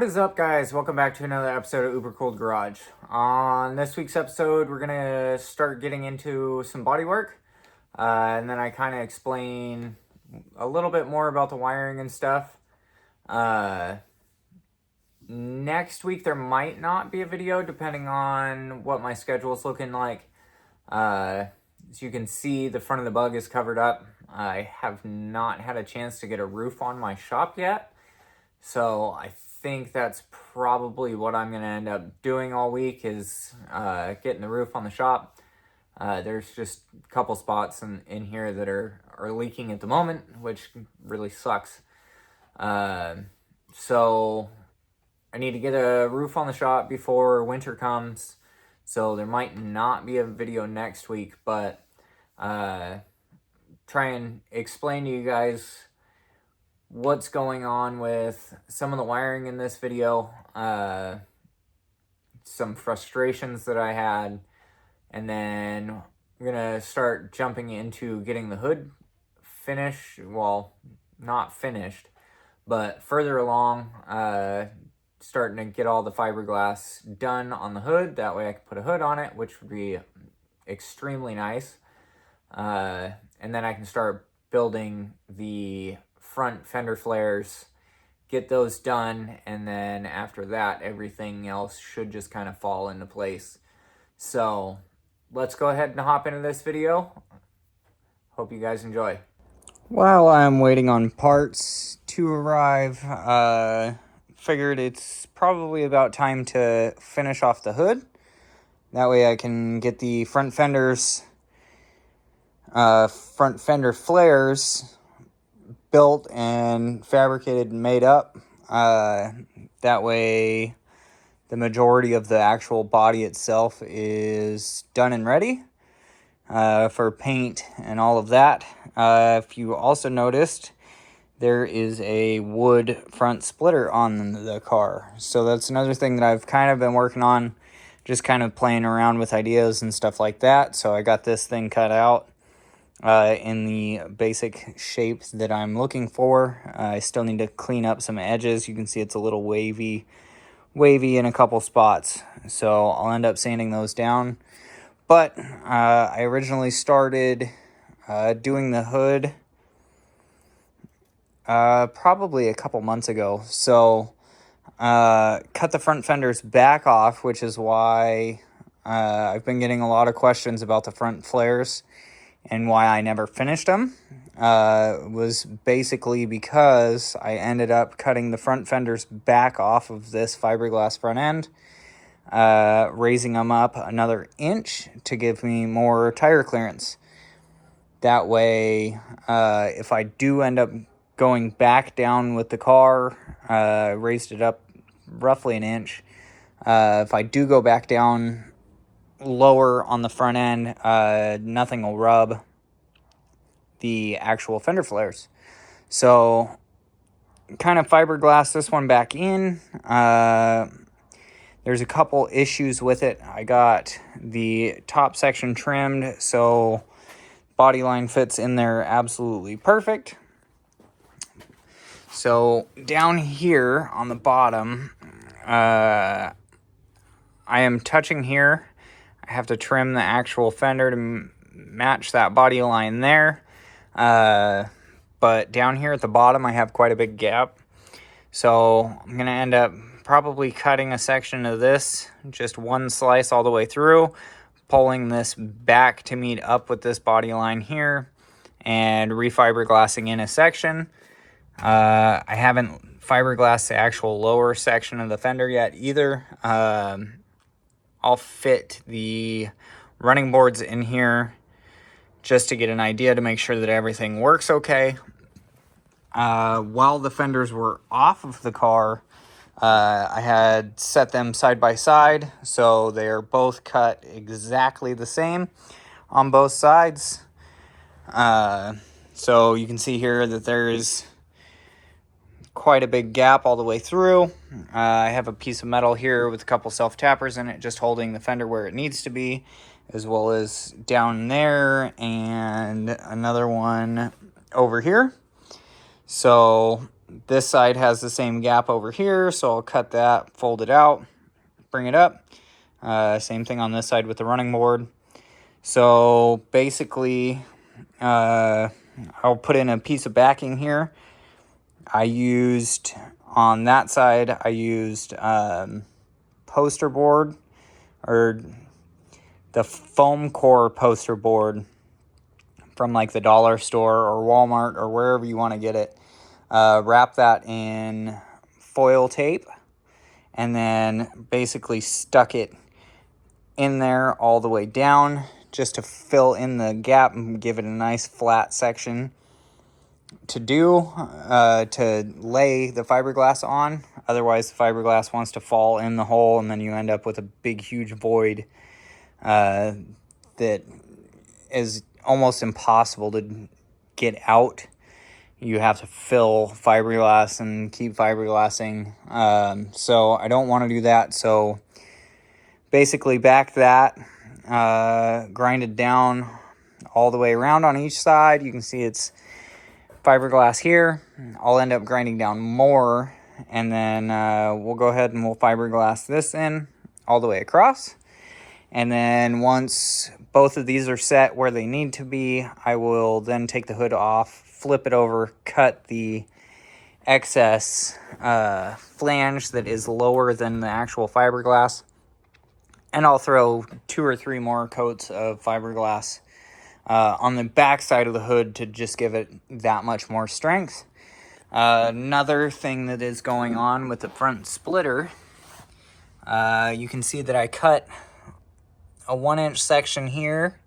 What is up, guys? Welcome back to another episode of Uberkooledgarage. On this week's episode, we're going to start getting into some bodywork, and then I kind of explain a little bit more about the wiring and stuff. Next week, there might not be a video, depending on what my schedule is looking like. As you can see, the front of the bug is covered up. I have not had a chance to get a roof on my shop yet, so I think that's probably what I'm going to end up doing all week is getting the roof on the shop. There's just a couple spots in here that are leaking at the moment, which really sucks. So I need to get a roof on the shop before winter comes, so there might not be a video next week, but try and explain to you guys what's going on with some of the wiring in this video, some frustrations that I had, and then we're gonna start jumping into getting the hood finished. Well, not finished, but further along, starting to get all the fiberglass done on the hood. That way I can put a hood on it, which would be extremely nice. And then I can start building the front fender flares, get those done, and then after that, everything else should just kind of fall into place. So let's go ahead and hop into this video. Hope you guys enjoy. While I'm waiting on parts to arrive, figured it's probably about time to finish off the hood. That way I can get the front fender flares built and fabricated and made up. That way the majority of the actual body itself is done and ready for paint and all of that. If you also noticed, there is a wood front splitter on the car. So that's another thing that I've kind of been working on, just kind of playing around with ideas and stuff like that. So I got this thing cut out in the basic shape that I'm looking for. I still need to clean up some edges. You can see it's a little wavy in a couple spots, so I'll end up sanding those down. But I originally started doing the hood probably a couple months ago. So cut the front fenders back off, which is why I've been getting a lot of questions about the front flares and why I never finished them. Was basically because I ended up cutting the front fenders back off of this fiberglass front end, raising them up another inch to give me more tire clearance. That way, if I do end up going back down with the car, raised it up roughly an inch. If I do go back down lower on the front end, nothing will rub the actual fender flares. So kind of fiberglass this one back in. There's a couple issues with it. I got the top section trimmed so body line fits in there absolutely perfect. So down here on the bottom, I am touching here. I have to trim the actual fender to match that body line there. But down here at the bottom, I have quite a big gap. So I'm going to end up probably cutting a section of this, just one slice all the way through, pulling this back to meet up with this body line here, and refiberglassing in a section. I haven't fiberglassed the actual lower section of the fender yet either. I'll fit the running boards in here just to get an idea to make sure that everything works okay. While the fenders were off of the car, I had set them side by side, so they're both cut exactly the same on both sides. So you can see here that there is quite a big gap all the way through. I have a piece of metal here with a couple self-tappers in it, just holding the fender where it needs to be, as well as down there and another one over here. So this side has the same gap over here, so I'll cut that, fold it out, bring it up. Same thing on this side with the running board. So basically, I'll put in a piece of backing here. On that side, I used poster board, or the foam core poster board from like the dollar store or Walmart or wherever you want to get it. Wrap that in foil tape and then basically stuck it in there all the way down just to fill in the gap and give it a nice flat section to lay the fiberglass on. Otherwise, the fiberglass wants to fall in the hole, and then you end up with a big, huge void that is almost impossible to get out. You have to fill fiberglass and keep fiberglassing. So I don't want to do that. So basically back that, grind it down all the way around on each side. You can see it's fiberglass here. I'll end up grinding down more, and then we'll go ahead and we'll fiberglass this in all the way across. And then once both of these are set where they need to be, I will then take the hood off, flip it over, cut the excess flange that is lower than the actual fiberglass, and I'll throw 2 or 3 more coats of fiberglass on the back side of the hood to just give it that much more strength. Another thing that is going on with the front splitter, you can see that I cut a 1-inch section here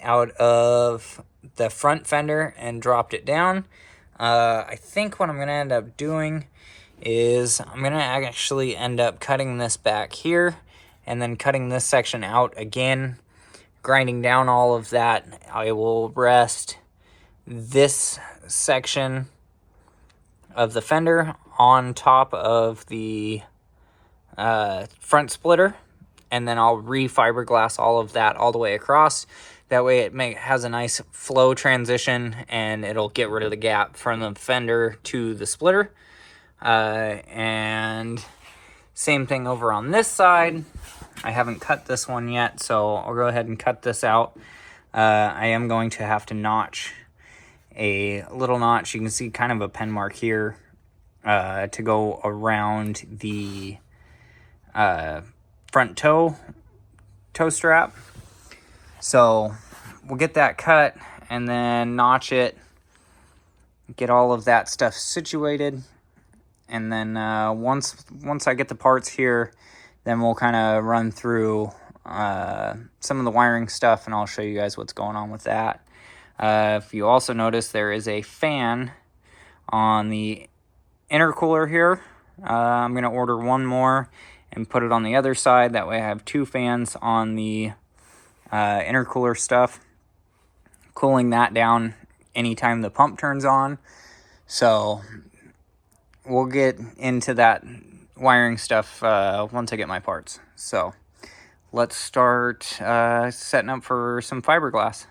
out of the front fender and dropped it down. I think what I'm going to end up doing is I'm going to actually end up cutting this back here and then cutting this section out again, grinding down all of that. I will rest this section of the fender on top of the front splitter, and then I'll re-fiberglass all of that all the way across. That way it has a nice flow transition, and it'll get rid of the gap from the fender to the splitter. And same thing over on this side. I haven't cut this one yet, so I'll go ahead and cut this out. I am going to have to notch a little notch. You can see kind of a pen mark here to go around the front toe strap. So we'll get that cut and then notch it, get all of that stuff situated, and then once I get the parts here, then we'll kind of run through some of the wiring stuff, and I'll show you guys what's going on with that. If you also notice, there is a fan on the intercooler here. I'm going to order one more and put it on the other side. That way I have 2 fans on the intercooler stuff, cooling that down anytime the pump turns on. So we'll get into that wiring stuff once I get my parts. So let's start setting up for some fiberglass.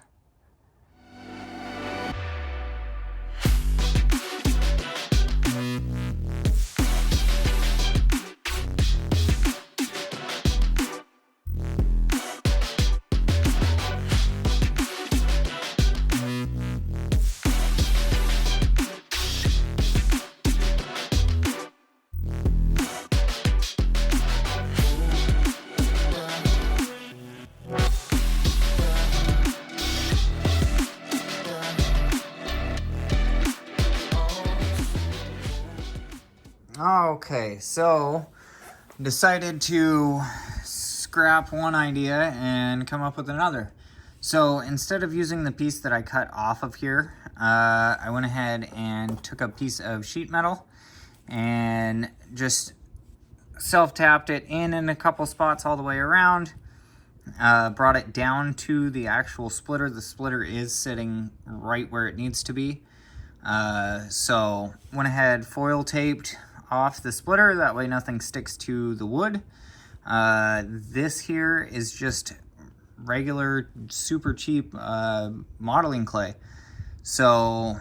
Okay, so decided to scrap one idea and come up with another. So instead of using the piece that I cut off of here, I went ahead and took a piece of sheet metal and just self-tapped it in a couple spots all the way around, brought it down to the actual splitter. The splitter is sitting right where it needs to be. So went ahead, foil taped off the splitter, that way nothing sticks to the wood. This here is just regular super cheap modeling clay. So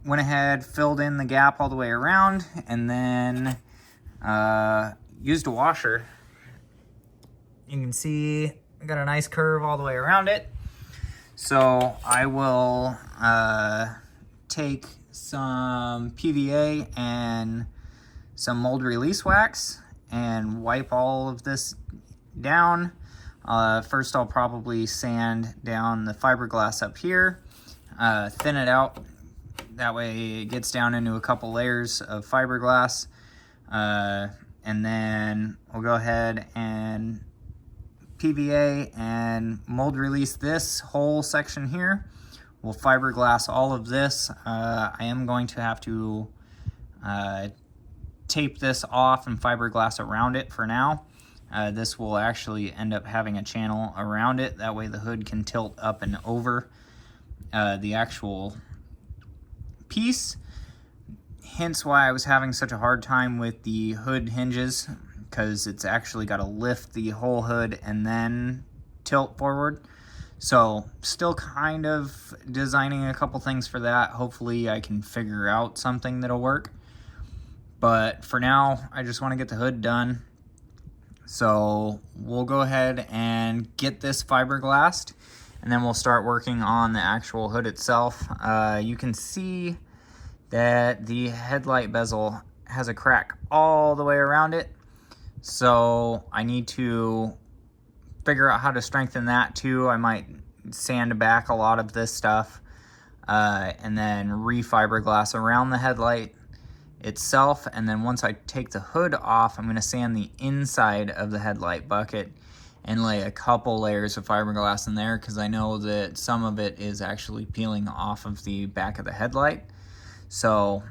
went ahead, filled in the gap all the way around, and then used a washer. You can see I got a nice curve all the way around it. So I will take some PVA and some mold release wax and wipe all of this down. First I'll probably sand down the fiberglass up here, thin it out. That way it gets down into a couple layers of fiberglass. And then we'll go ahead and PVA and mold release this whole section here. We'll fiberglass all of this. I am going to have to tape this off and fiberglass around it for now. This will actually end up having a channel around it. That way the hood can tilt up and over the actual piece. Hence why I was having such a hard time with the hood hinges, because it's actually got to lift the whole hood and then tilt forward. So still kind of designing a couple things for that. Hopefully I can figure out something that'll work. But for now, I just want to get the hood done. So we'll go ahead and get this fiberglassed, and then we'll start working on the actual hood itself. You can see that the headlight bezel has a crack all the way around it. So I need to figure out how to strengthen that too. I might sand back a lot of this stuff and then re-fiberglass around the headlight itself. And then once I take the hood off, I'm going to sand the inside of the headlight bucket and lay a couple layers of fiberglass in there, because I know that some of it is actually peeling off of the back of the headlight. So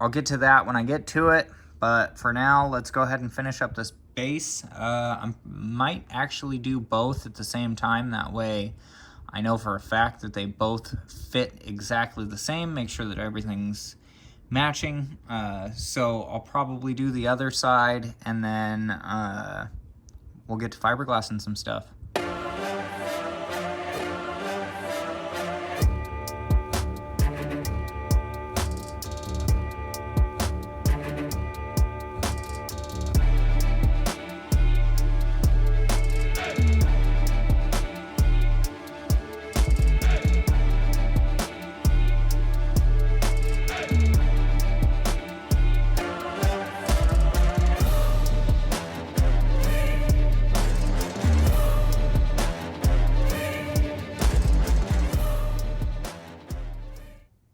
I'll get to that when I get to it, but for now, let's go ahead and finish up this base. I might actually do both at the same time. That way I know for a fact that they both fit exactly the same, make sure that everything's matching. So I'll probably do the other side, and then we'll get to fiberglassing some stuff.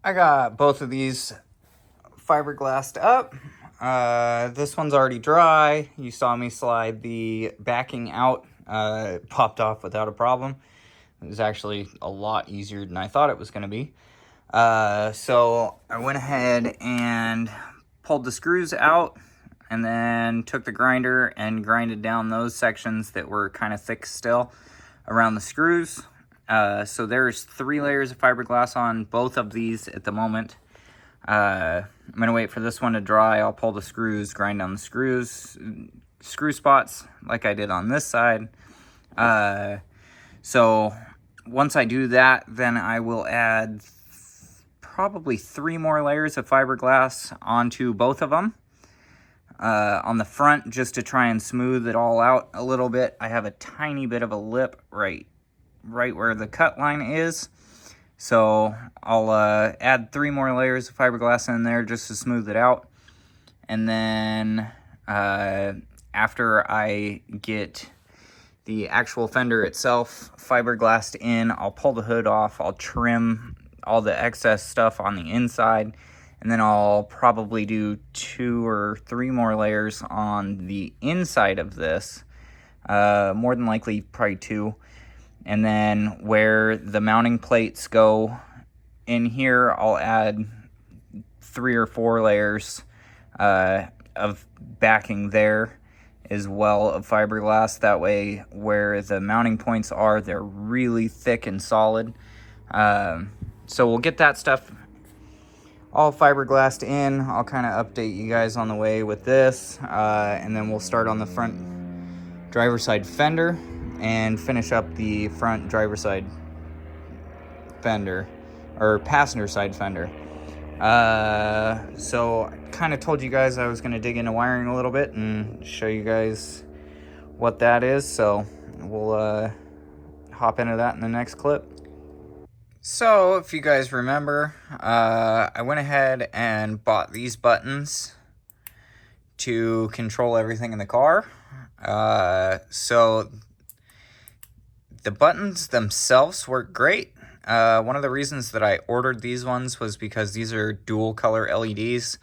I got both of these fiberglassed up. This one's already dry. You saw me slide the backing out. It popped off without a problem. It was actually a lot easier than I thought it was going to be. So I went ahead and pulled the screws out, and then took the grinder and grinded down those sections that were kind of thick still around the screws. So there's 3 layers of fiberglass on both of these at the moment. I'm going to wait for this one to dry. I'll pull the screws, grind down the screw spots like I did on this side. So once I do that, then I will add probably 3 more layers of fiberglass onto both of them. On the front, just to try and smooth it all out a little bit. I have a tiny bit of a lip right where the cut line is. So I'll add 3 more layers of fiberglass in there just to smooth it out. And then after I get the actual fender itself fiberglassed in, I'll pull the hood off. I'll trim all the excess stuff on the inside. And then I'll probably do 2 or 3 more layers on the inside of this. More than likely, probably 2. And then where the mounting plates go in here, I'll add 3 or 4 layers of backing there as well of fiberglass. That way where the mounting points are, they're really thick and solid. So we'll get that stuff all fiberglassed in. I'll kind of update you guys on the way with this. And then we'll start on the front driver's side fender and finish up the front driver's side fender or passenger side fender. So I kind of told you guys I was going to dig into wiring a little bit and show you guys what that is. So we'll hop into that in the next clip. So if you guys remember, I went ahead and bought these buttons to control everything in the car. So the buttons themselves work great. One of the reasons that I ordered these ones was because these are dual color LEDs.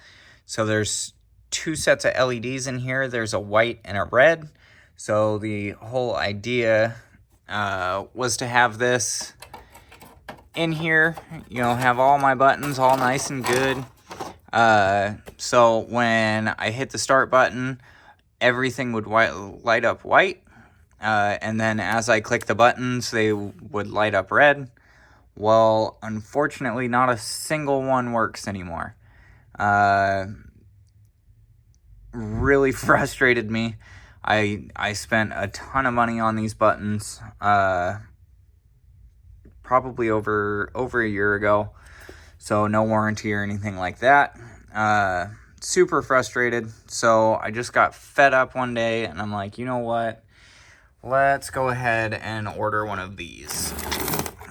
So there's two sets of LEDs in here. There's a white and a red. So the whole idea was to have this in here, you know, have all my buttons all nice and good. So when I hit the start button, everything would light up white. And then as I click the buttons, they would light up red. Well, unfortunately, not a single one works anymore. Really frustrated me. I spent a ton of money on these buttons, probably over a year ago. So no warranty or anything like that. Super frustrated. So I just got fed up one day and I'm like, you know what? Let's go ahead and order one of these.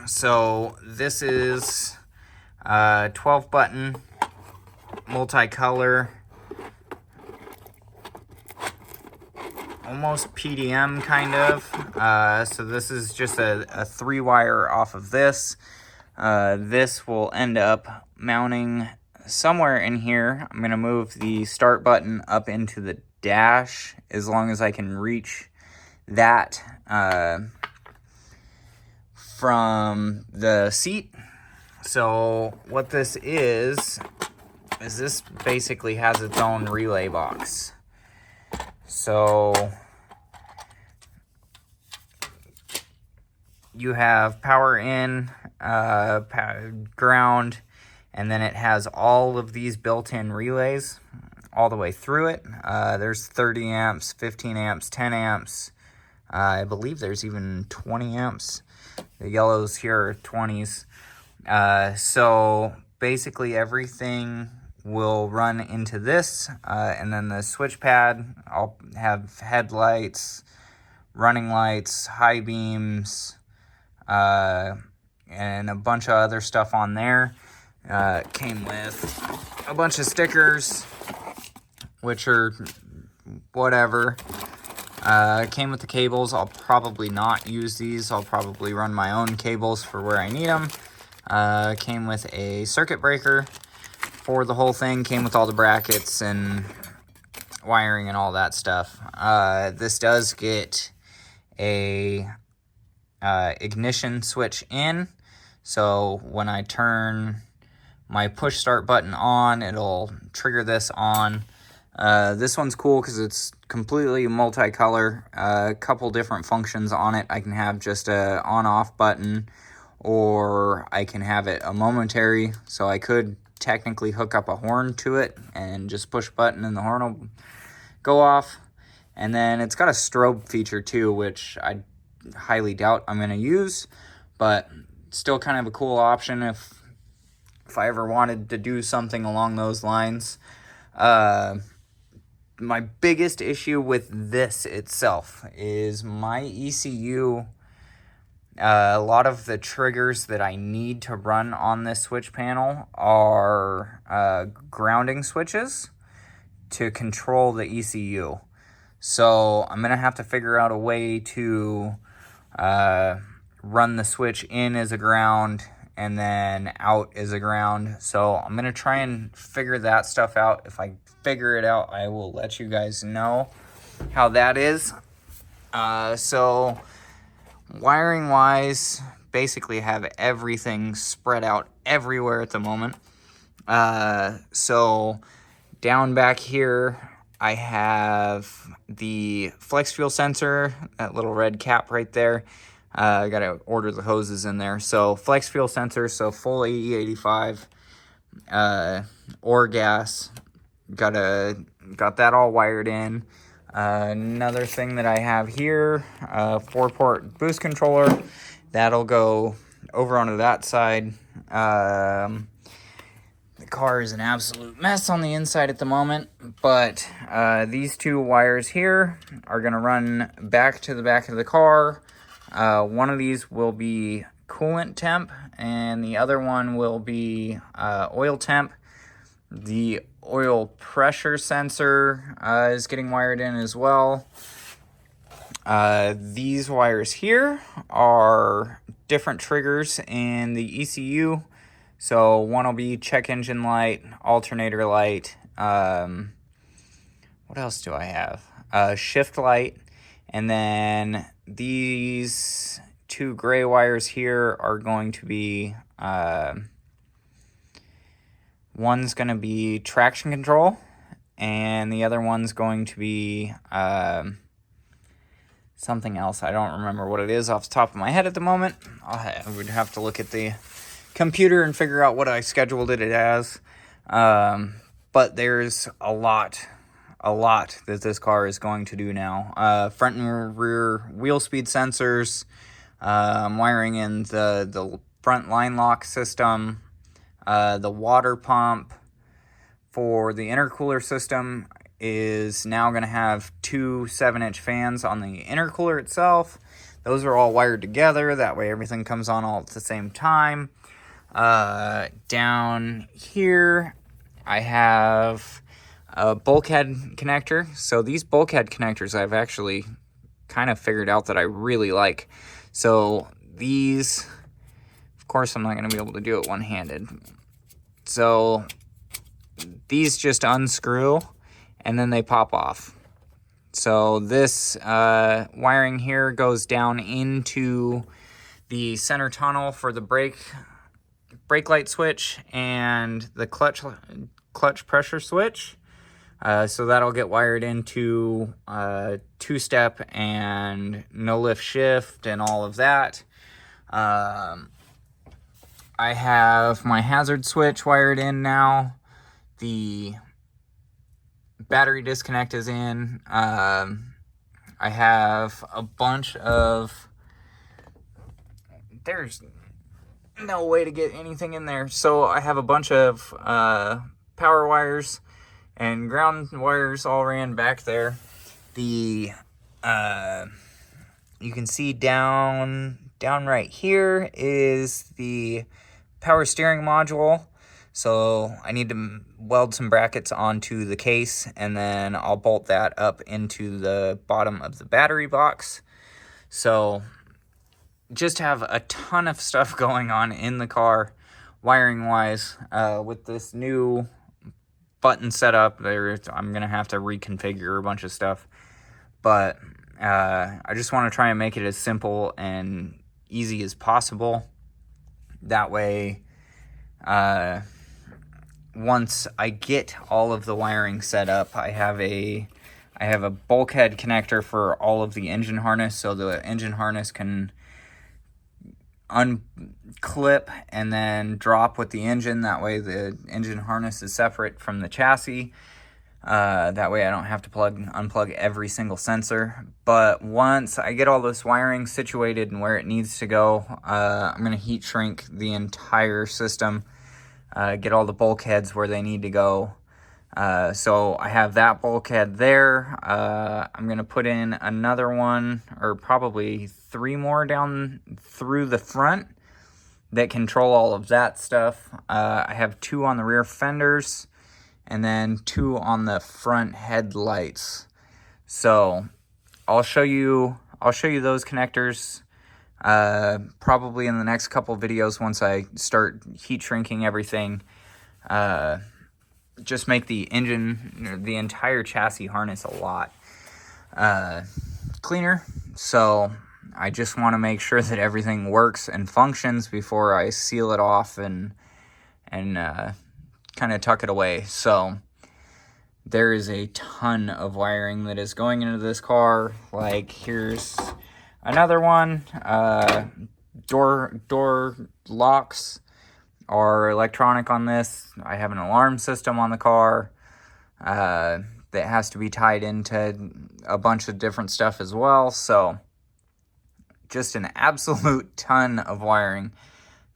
So this is 12 button, multicolor, almost PDM kind of. So this is just a 3-wire off of this. This will end up mounting somewhere in here. I'm going to move the start button up into the dash as long as I can reach that from the seat. So what this is this basically has its own relay box. So you have power in, ground, and then it has all of these built-in relays all the way through it. There's 30 amps, 15 amps, 10 amps. I believe there's even 20 amps. The yellows here are 20s. So basically everything will run into this. And then the switch pad, I'll have headlights, running lights, high beams, and a bunch of other stuff on there. Came with a bunch of stickers, which are whatever. Came with the cables. I'll probably not use these. I'll probably run my own cables for where I need them. Came with a circuit breaker for the whole thing. Came with all the brackets and wiring and all that stuff. This does get a ignition switch in. So when I turn my push start button on, it'll trigger this on. This one's cool because it's completely multicolor. A couple different functions on it. I can have just a on-off button, or I can have it a momentary. So I could technically hook up a horn to it and just push a button and the horn will go off. And then it's got a strobe feature too, which I highly doubt I'm going to use, but still kind of a cool option if I ever wanted to do something along those lines. My biggest issue with this itself is my ECU. A lot of the triggers that I need to run on this switch panel are grounding switches to control the ECU. So I'm going to have to figure out a way to run the switch in as a ground and then out as a ground. So I'm going to try and figure that stuff out. If I figure it out, I will let you guys know how that is. So wiring wise, basically have everything spread out everywhere at the moment. So down back here, I have the flex fuel sensor, that little red cap right there. I got to order the hoses in there. So flex fuel sensor, so full 8085 or gas. Got that all wired in. Another thing that I have here, 4-port boost controller. That'll go over onto that side. The car is an absolute mess on the inside at the moment, but these two wires here are going to run back to the back of the car. One of these will be coolant temp, and the other one will be oil temp. The oil pressure sensor is getting wired in as well. These wires here are different triggers in the ECU. So one will be check engine light, alternator light. What else do I have? Shift light. And then these two gray wires here are going to be, one's going to be traction control, and the other one's going to be something else. I don't remember what it is off the top of my head at the moment. I would have to look at the computer and figure out what I scheduled it as. But there's a lot that this car is going to do now. Front and rear wheel speed sensors, wiring in the front line lock system, the water pump for the intercooler system is now going to have two 7-inch fans on the intercooler itself. Those are all wired together. That way everything comes on all at the same time. Down here, I have a bulkhead connector. So these bulkhead connectors I've actually kind of figured out that I really like. So these, of course, I'm not going to be able to do it one-handed. So these just unscrew and then they pop off. So this wiring here goes down into the center tunnel for the brake light switch and the clutch pressure switch. So that'll get wired into two-step and no lift shift and all of that. I have my hazard switch wired in now. The battery disconnect is in. I have a bunch of... There's no way to get anything in there. So I have a bunch of power wires and ground wires all ran back there. The you can see down right here is the power steering module. So I need to weld some brackets onto the case, and then I'll bolt that up into the bottom of the battery box. So just have a ton of stuff going on in the car wiring wise. With this new button setup, I'm gonna have to reconfigure a bunch of stuff, but I just want to try and make it as simple and easy as possible. That way, once I get all of the wiring set up, I have a bulkhead connector for all of the engine harness, so the engine harness can unclip and then drop with the engine. That way the engine harness is separate from the chassis. That way I don't have to unplug every single sensor. But once I get all this wiring situated and where it needs to go, I'm going to heat shrink the entire system, get all the bulkheads where they need to go. So I have that bulkhead there. I'm going to put in another one, or probably 3 more down through the front that control all of that stuff. I have 2 on the rear fenders and then 2 on the front headlights. So I'll show you those connectors probably in the next couple videos once I start heat shrinking everything. Just make the engine, the entire chassis harness a lot cleaner. So I just want to make sure that everything works and functions before I seal it off and kind of tuck it away. So there is a ton of wiring that is going into this car. Like, here's another one. Door locks are electronic on this. I have an alarm system on the car that has to be tied into a bunch of different stuff as well. So just an absolute ton of wiring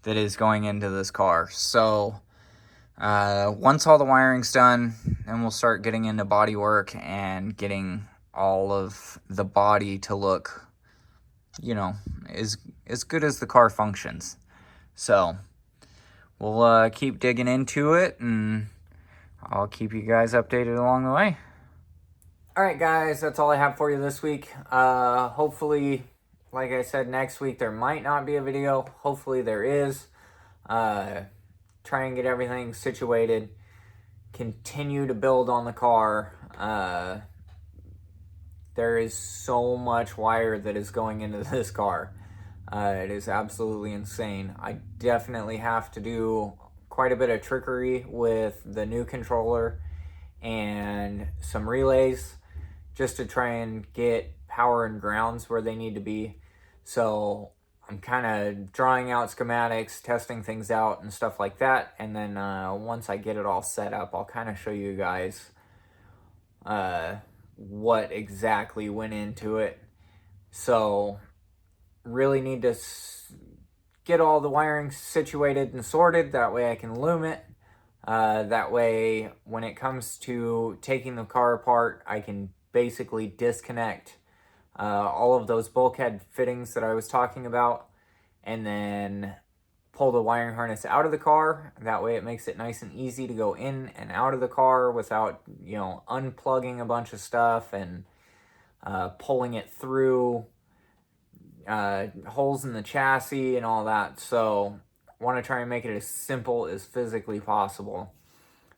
that is going into this car. So once all the wiring's done, then we'll start getting into body work and getting all of the body to look, you know, as good as the car functions. So we'll keep digging into it, and I'll keep you guys updated along the way. All right, guys, that's all I have for you this week. Hopefully, like I said, next week there might not be a video. Hopefully there is. Try and get everything situated. Continue to build on the car. There is so much wire that is going into this car. It is absolutely insane. I definitely have to do quite a bit of trickery with the new controller and some relays just to try and get power and grounds where they need to be. So I'm kind of drawing out schematics, testing things out and stuff like that. And then once I get it all set up, I'll kind of show you guys what exactly went into it. So really need to get all the wiring situated and sorted. That way I can loom it. That way when it comes to taking the car apart, I can basically disconnect all of those bulkhead fittings that I was talking about, and then pull the wiring harness out of the car. That way it makes it nice and easy to go in and out of the car without, you know, unplugging a bunch of stuff and pulling it through holes in the chassis and all that. So I want to try and make it as simple as physically possible.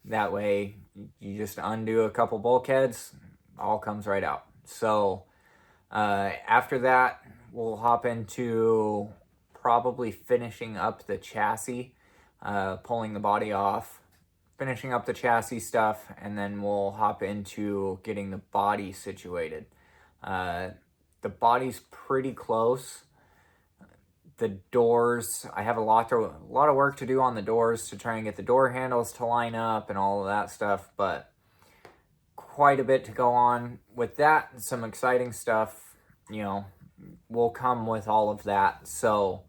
That way you just undo a couple bulkheads, all comes right out. So after that, we'll hop into probably finishing up the chassis, pulling the body off, finishing up the chassis stuff, and then we'll hop into getting the body situated. The body's pretty close. The doors, I have a lot of work to do on the doors to try and get the door handles to line up and all of that stuff, but quite a bit to go on with that. Some exciting stuff, you know, will come with all of that. So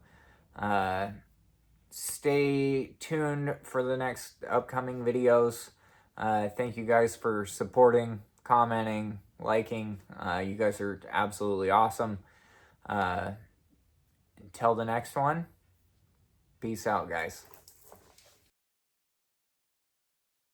stay tuned for the next upcoming videos. Thank you guys for supporting, commenting, liking. You guys are absolutely awesome. Until the next one, peace out, guys.